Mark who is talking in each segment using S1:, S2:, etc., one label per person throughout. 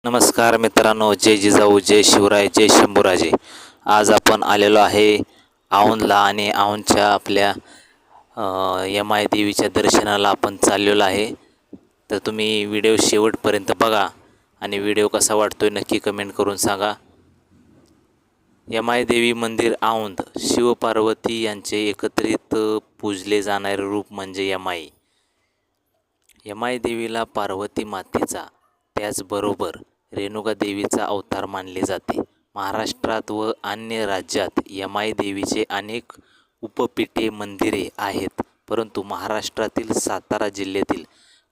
S1: नमस्कार मित्रांनो, जय जिजाऊ, जय शिवराय, जय शंभूराजे. आज आपण आलेलो आहे औंधला आणि औंधच्या आपल्या यमाई देवीच्या दर्शनाला आपण चाललेलो आहे. तर तुम्ही व्हिडिओ शेवटपर्यंत बघा आणि व्हिडिओ कसा वाटतोय नक्की कमेंट करून सांगा. यमाई देवी मंदिर औंध, शिवपार्वती यांचे एकत्रित पूजले जाणारे रूप म्हणजे यमाई. यमाई देवीला पार्वती मातेचा त्याचबरोबर रेणुका देवीचा अवतार मानले जाते. महाराष्ट्रात व अन्य राज्यात यमाई देवीचे अनेक उपपीठे मंदिरे आहेत, परंतु महाराष्ट्रातील सातारा जिल्ह्यातील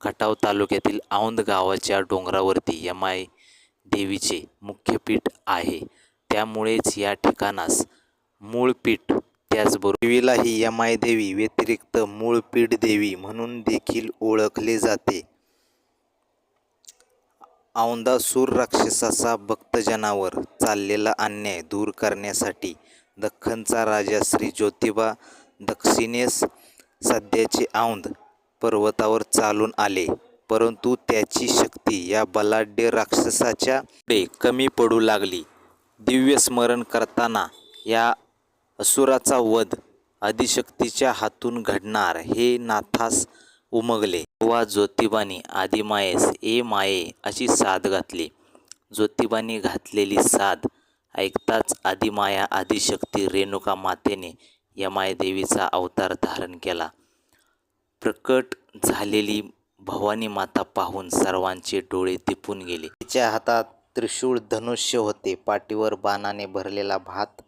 S1: खटाव तालुक्यातील औंध गावाच्या डोंगरावरती यमाई देवीचे मुख्य पीठ आहे. त्यामुळेच या ठिकाणास मूळपीठ, त्याचबरोबर देवीला ही यमाई देवी व्यतिरिक्त मूळपीठ देवी म्हणून देखील ओळखले जाते. औंधासूर राक्षसाचा भक्तजनावर चाललेला अन्याय दूर करण्यासाठी दख्खनचा राजा श्री ज्योतिबा दक्षिणेस सध्याचे औंध पर्वतावर चालून आले, परंतु त्याची शक्ती या बलाढ्य राक्षसाच्या पुढे कमी पडू लागली. दिव्य स्मरण करताना या असुराचा वध आदिशक्तीच्या हातून घडणार हे नाथास उमगले. तेव्हा ज्योतिबाने आदिमायेस ए माये अशी साद घातली. ज्योतिबाने घातलेली साद ऐकताच आदिमाया आदिशक्ती रेणुका मातेने यमाई देवीचा अवतार धारण केला. प्रकट झालेली भवानी माता पाहून सर्वांचे डोळे दिपून गेले. तिच्या हातात त्रिशूळ धनुष्य होते, पाठीवर बाणाने भरलेला भात.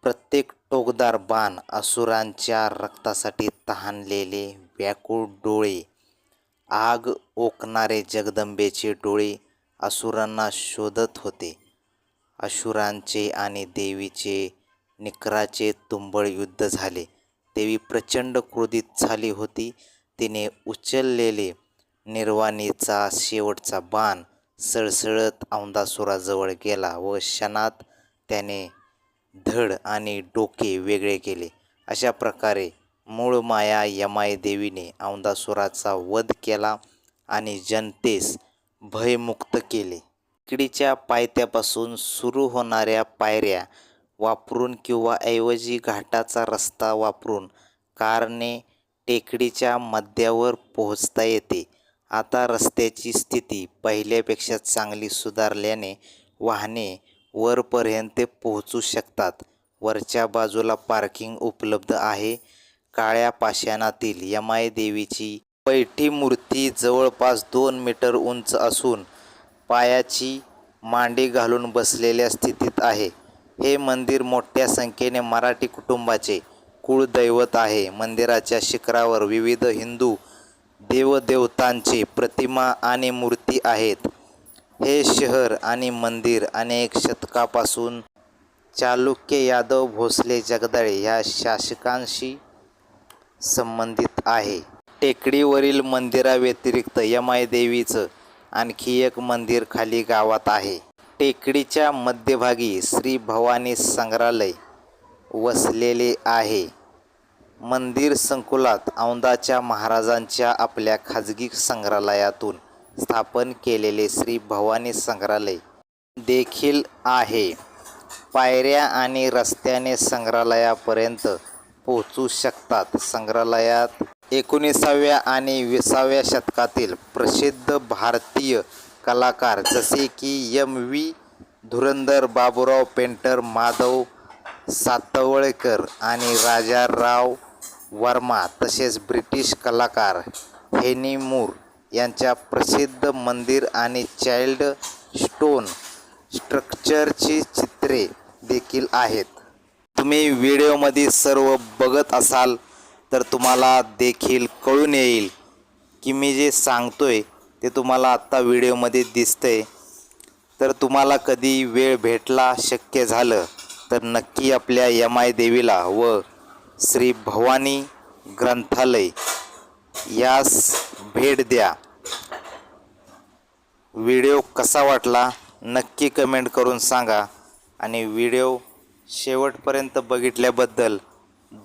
S1: प्रत्येक टोकदार बाण असुरांच्या रक्तासाठी तहानलेले व्याकुळ डोळे. आग ओकणारे जगदंबेचे डोळे असुरांना शोधत होते. असुरांचे आणि देवीचे निकराचे तुंबळ युद्ध झाले. देवी प्रचंड क्रोधित झाली होती. तिने उचललेले निर्वाणीचा शेवटचा बाण सळसळत औंधासुराजवळ गेला व क्षणात त्याने धड आणि डोके वेगळे केले. अशा प्रकारे मूळ माया यमाई देवीने औंधासुराचा वध केला आणि जनतेस भयमुक्त केले. टेकडीच्या पायथ्यापासून सुरू होणाऱ्या पायऱ्या वापरून किंवा ऐवजी घाटाचा रस्ता वापरून कारने टेकडीच्या मध्यावर पोहोचता येते. आता रस्त्याची स्थिती पहिल्यापेक्षा चांगली सुधारल्याने वाहने वरपर्यंत पोहोचू शकतात. वरच्या बाजूला पार्किंग उपलब्ध आहे. काळ्या पाषाणातील यमाई देवीची बैठी मूर्ती जवळपास 2 मीटर उंच असून पायाची मांडी घालून बसलेल्या स्थितीत आहे. हे मंदिर मोठ्या संख्येने मराठी कुटुंबाचे कुळदैवत आहे. मंदिराच्या शिखरावर विविध हिंदू देवदेवतांचे प्रतिमा आणि मूर्ती आहेत. हे शहर आणि मंदिर अनेक शतकापासून चालुक्य, यादव, भोसले, जगदाळे या शासकांशी संबंधित आहे. टेकडीवरील मंदिराव्यतिरिक्त यमाई देवीचं आणखी एक मंदिर खाली गावात आहे. टेकडीच्या मध्यभागी श्री भवानी संग्रहालय वसलेले आहे. मंदिर संकुलात औंधाच्या महाराजांच्या आपल्या खाजगी संग्रहालयातून स्थापन केलेले श्री भवानी संग्रहालय देखील आहे. पायऱ्या आणि रस्त्याने संग्रहालयापर्यंत पोहोचू शकतात. संग्रहालयात 19व्या आणि 20व्या शतकातील प्रसिद्ध भारतीय कलाकार जसे की M.V. धुरंधर, बाबूराव पेंटर, माधव सातवळकर आणि राजाराव वर्मा तसेच ब्रिटिश कलाकार हेनी मूर यांच्या प्रसिद्ध मंदिर आणि चाइल्ड स्टोन स्ट्रक्चरची चित्रे देखील आहेत. तुम्ही व्हिडिओमध्ये सर्व बघत असाल तर तुम्हाला देखील कळून येईल की मी जे सांगतोय ते तुम्हाला आत्ता व्हिडिओमध्ये दिसतंय. तर तुम्हाला कधी वेळ भेटला, शक्य झालं तर नक्की आपल्या यमाई देवीला व श्री भवानी ग्रंथालय यास भेट द्या. व्हिडिओ कसा वाटला नक्की कमेंट करून सांगा आणि व्हिडिओ शेवटपर्यंत बघितल्याबद्दल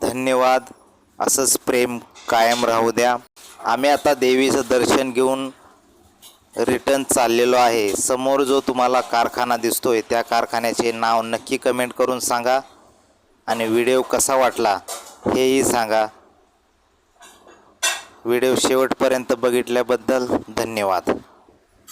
S1: धन्यवाद. असंच प्रेम कायम राहू द्या. आम्ही आता देवीचं दर्शन घेऊन रिटर्न चाललेलो आहे. समोर जो तुम्हाला कारखाना दिसतोय त्या कारखान्याचे नाव नक्की कमेंट करून सांगा आणि व्हिडिओ कसा वाटला हेही सांगा. व्हिडिओ शेवटपर्यंत बघितल्याबद्दल धन्यवाद.